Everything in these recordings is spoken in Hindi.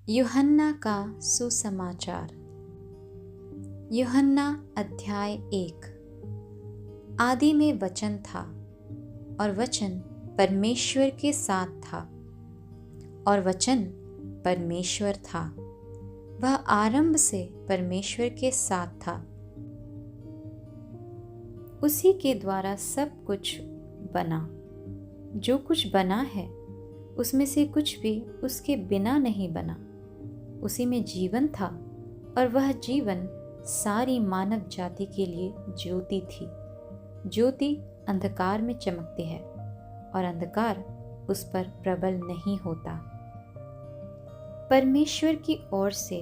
यूहन्ना का सुसमाचार। यूहन्ना अध्याय 1। आदि में वचन था और वचन परमेश्वर के साथ था और वचन परमेश्वर था। वह आरंभ से परमेश्वर के साथ था। उसी के द्वारा सब कुछ बना। जो कुछ बना है उसमें से कुछ भी उसके बिना नहीं बना। उसी में जीवन था और वह जीवन सारी मानव जाति के लिए ज्योति थी। ज्योति अंधकार में चमकती है और अंधकार उस पर प्रबल नहीं होता। परमेश्वर की ओर से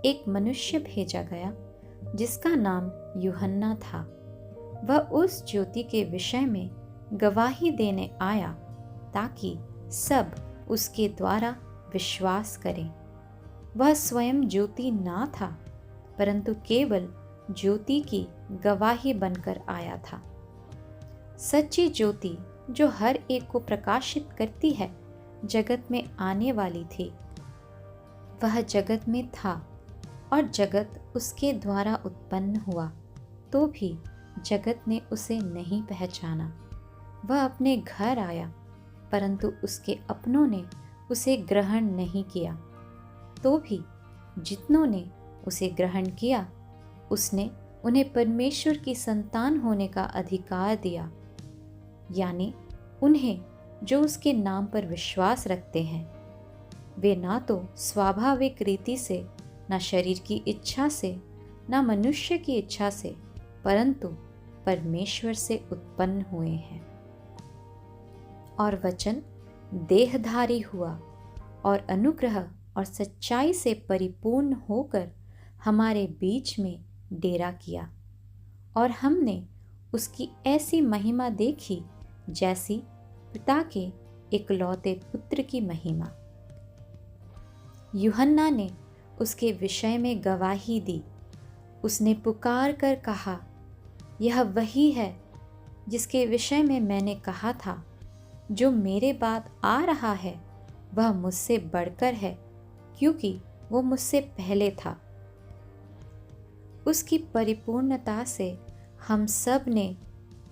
एक मनुष्य भेजा गया जिसका नाम यूहन्ना था। वह उस ज्योति के विषय में गवाही देने आया ताकि सब उसके द्वारा विश्वास करें। वह स्वयं ज्योति ना था परंतु केवल ज्योति की गवाही बनकर आया था। सच्ची ज्योति जो हर एक को प्रकाशित करती है जगत में आने वाली थी। वह जगत में था और जगत उसके द्वारा उत्पन्न हुआ, तो भी जगत ने उसे नहीं पहचाना। वह अपने घर आया परंतु उसके अपनों ने उसे ग्रहण नहीं किया। तो भी जितनों ने उसे ग्रहण किया उसने उन्हें परमेश्वर की संतान होने का अधिकार दिया, यानी उन्हें जो उसके नाम पर विश्वास रखते हैं। वे ना तो स्वाभाविक रीति से, न शरीर की इच्छा से, न मनुष्य की इच्छा से, परंतु परमेश्वर से उत्पन्न हुए हैं। और वचन देहधारी हुआ और अनुग्रह और सच्चाई से परिपूर्ण होकर हमारे बीच में डेरा किया। और हमने उसकी ऐसी महिमा देखी जैसी पिता के इकलौते पुत्र की महिमा। यूहन्ना ने उसके विषय में गवाही दी। उसने पुकार कर कहा, यह वही है जिसके विषय में मैंने कहा था, जो मेरे बाद आ रहा है वह मुझसे बढ़कर है, क्योंकि वो मुझसे पहले था। उसकी परिपूर्णता से हम सब ने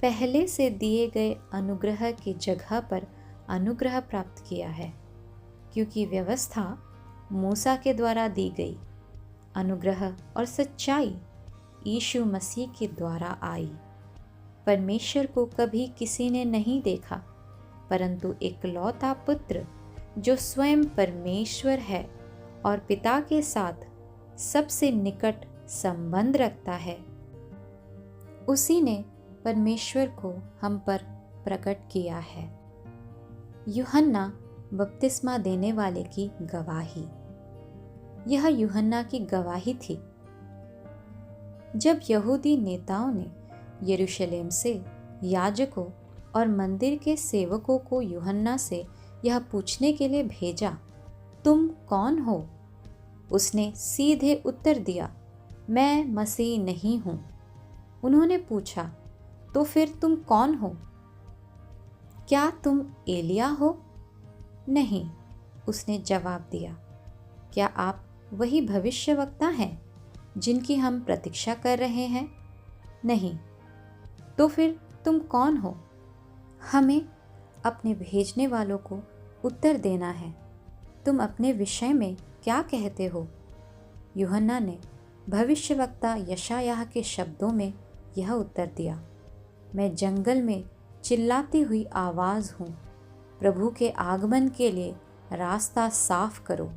पहले से दिए गए अनुग्रह की जगह पर अनुग्रह प्राप्त किया है, क्योंकि व्यवस्था मूसा के द्वारा दी गई, अनुग्रह और सच्चाई यीशु मसीह के द्वारा आई। परमेश्वर को कभी किसी ने नहीं देखा, परंतु इकलौता पुत्र जो स्वयं परमेश्वर है और पिता के साथ सबसे निकट संबंध रखता है, उसी ने परमेश्वर को हम पर प्रकट किया है। यूहन्ना बपतिस्मा देने वाले की गवाही। यह यूहन्ना की गवाही थी। जब यहूदी नेताओं ने यरूशलेम से याजकों और मंदिर के सेवकों को यूहन्ना से यह पूछने के लिए भेजा, तुम कौन हो? उसने सीधे उत्तर दिया, मैं मसीह नहीं हूं। उन्होंने पूछा, तो फिर तुम कौन हो? क्या तुम एलिया हो? नहीं, उसने जवाब दिया। क्या आप वही भविष्यवक्ता हैं जिनकी हम प्रतीक्षा कर रहे हैं? नहीं। तो फिर तुम कौन हो? हमें अपने भेजने वालों को उत्तर देना है। तुम अपने विषय में क्या कहते हो? यूहन्ना ने भविष्यवक्ता यशायाह के शब्दों में यह उत्तर दिया, मैं जंगल में चिल्लाती हुई आवाज़ हूँ, प्रभु के आगमन के लिए रास्ता साफ करो।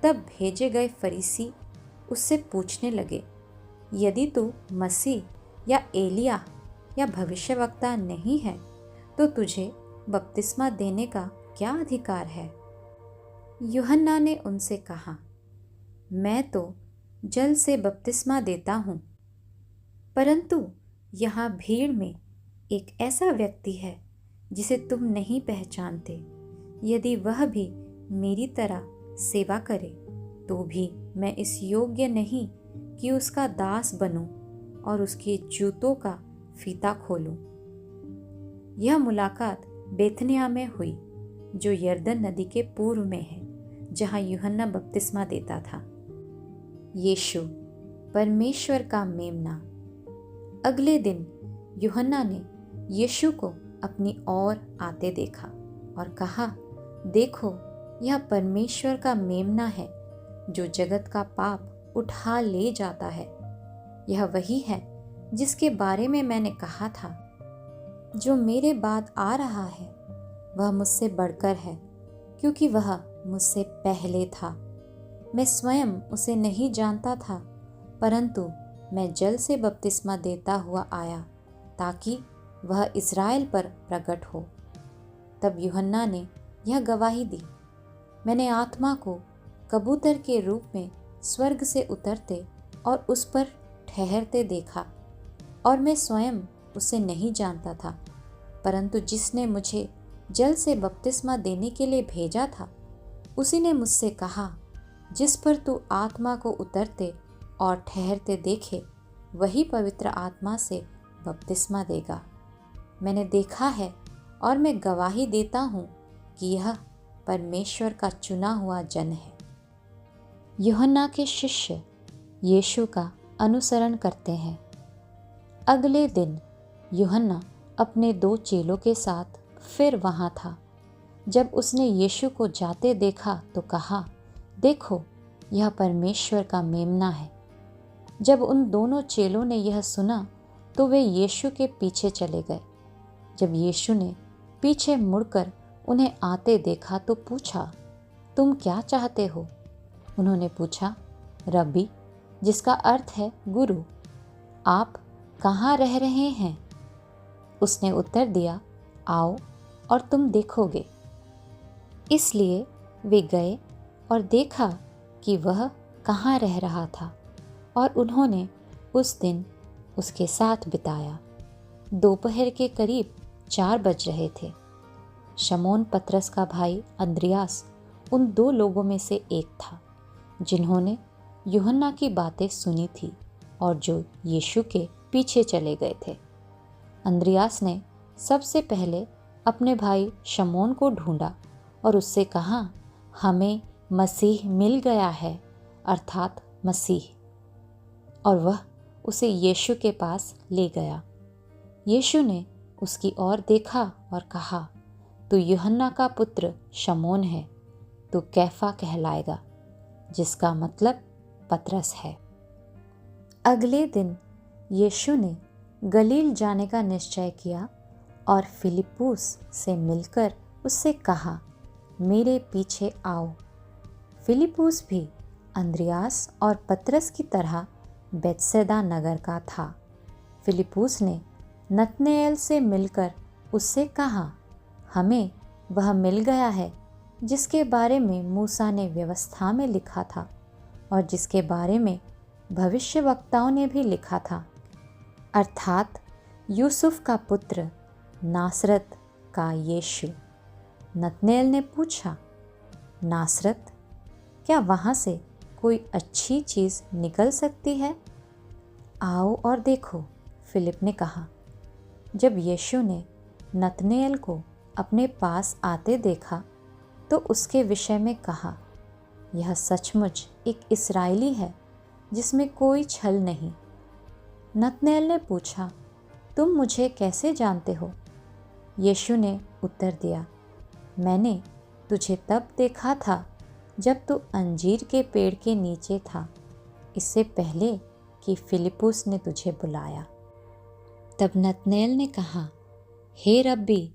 तब भेजे गए फरीसी उससे पूछने लगे, यदि तू मसीह या एलिया या भविष्यवक्ता नहीं है तो तुझे बपतिस्मा देने का क्या अधिकार है? यूहन्ना ने उनसे कहा, मैं तो जल से बपतिस्मा देता हूँ, परंतु यहाँ भीड़ में एक ऐसा व्यक्ति है जिसे तुम नहीं पहचानते। यदि वह भी मेरी तरह सेवा करे तो भी मैं इस योग्य नहीं कि उसका दास बनूं और उसके जूतों का फीता खोलूं। यह मुलाकात बेथनिया में हुई, जो यरदन नदी के पूर्व में है, जहां यूहन्ना बपतिस्मा देता था। यीशु परमेश्वर का मेमना। अगले दिन यूहन्ना ने यीशु को अपनी ओर आते देखा और कहा, देखो, यह परमेश्वर का मेमना है जो जगत का पाप उठा ले जाता है। यह वही है जिसके बारे में मैंने कहा था, जो मेरे बाद आ रहा है वह मुझसे बढ़कर है, क्योंकि वह मुझसे पहले था। मैं स्वयं उसे नहीं जानता था, परंतु मैं जल से बपतिस्मा देता हुआ आया ताकि वह इज़राइल पर प्रकट हो। तब यूहन्ना ने यह गवाही दी, मैंने आत्मा को कबूतर के रूप में स्वर्ग से उतरते और उस पर ठहरते देखा, और मैं स्वयं उसे नहीं जानता था, परंतु जिसने मुझे जल से बपतिस्मा देने के लिए भेजा था उसी ने मुझसे कहा, जिस पर तू आत्मा को उतरते और ठहरते देखे वही पवित्र आत्मा से बपतिस्मा देगा। मैंने देखा है और मैं गवाही देता हूँ कि यह परमेश्वर का चुना हुआ जन है। यूहन्ना के शिष्य यीशु का अनुसरण करते हैं। अगले दिन यूहन्ना अपने 2 चेलों के साथ फिर वहाँ था। जब उसने यीशु को जाते देखा तो कहा, देखो, यह परमेश्वर का मेमना है। जब उन दोनों चेलों ने यह सुना तो वे यीशु के पीछे चले गए। जब यीशु ने पीछे मुड़कर उन्हें आते देखा तो पूछा, तुम क्या चाहते हो? उन्होंने पूछा, रब्बी, जिसका अर्थ है गुरु, आप कहाँ रह रहे हैं? उसने उत्तर दिया, आओ और तुम देखोगे। इसलिए वे गए और देखा कि वह कहाँ रह रहा था, और उन्होंने उस दिन उसके साथ बिताया। दोपहर के करीब 4 बज रहे थे। शमौन पतरस का भाई अंद्रियास उन 2 लोगों में से एक था जिन्होंने यूहन्ना की बातें सुनी थी और जो यीशु के पीछे चले गए थे। अंद्रियास ने सबसे पहले अपने भाई शमौन को ढूंढा और उससे कहा, हमें मसीह मिल गया है, अर्थात मसीह। और वह उसे यीशु के पास ले गया। यीशु ने उसकी ओर देखा और कहा, तू यूहन्ना का पुत्र शमौन है, तू कैफा कहलाएगा, जिसका मतलब पतरस है। अगले दिन यीशु ने गलील जाने का निश्चय किया और फिलिप्पुस से मिलकर उससे कहा, मेरे पीछे आओ। फिलिप्पुस भी अंद्रियास और पतरस की तरह बेतसैदा नगर का था। फिलिप्पुस ने नतनएल से मिलकर उससे कहा, हमें वह मिल गया है जिसके बारे में मूसा ने व्यवस्था में लिखा था और जिसके बारे में भविष्यवक्ताओं ने भी लिखा था, अर्थात यूसुफ का पुत्र नासरत का यीशु। नतनएल ने पूछा, नासरत, क्या वहाँ से कोई अच्छी चीज़ निकल सकती है? आओ और देखो, फिलिप ने कहा। जब यीशु ने नतनएल को अपने पास आते देखा तो उसके विषय में कहा, यह सचमुच एक इस्राएली है जिसमें कोई छल नहीं। नतनएल ने पूछा, तुम मुझे कैसे जानते हो? यीशु ने उत्तर दिया, मैंने तुझे तब देखा था जब तू अंजीर के पेड़ के नीचे था, इससे पहले कि फिलिप्पुस ने तुझे बुलाया। तब नतनएल ने कहा, हे रब्बी,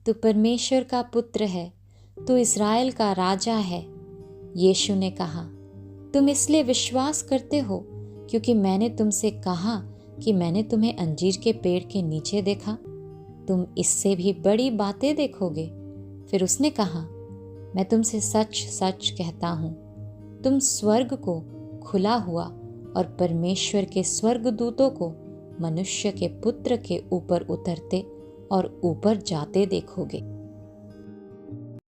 तू परमेश्वर का पुत्र है, तू इस्राएल का राजा है। यीशु ने कहा, तुम इसलिए विश्वास करते हो क्योंकि मैंने तुमसे कहा कि मैंने तुम्हें अंजीर के पेड़ के नीचे देखा। तुम इससे भी बड़ी बातें देखोगे। फिर उसने कहा, मैं तुमसे सच सच कहता हूँ, तुम स्वर्ग को खुला हुआ और परमेश्वर के स्वर्गदूतों को मनुष्य के पुत्र के ऊपर उतरते और ऊपर जाते देखोगे।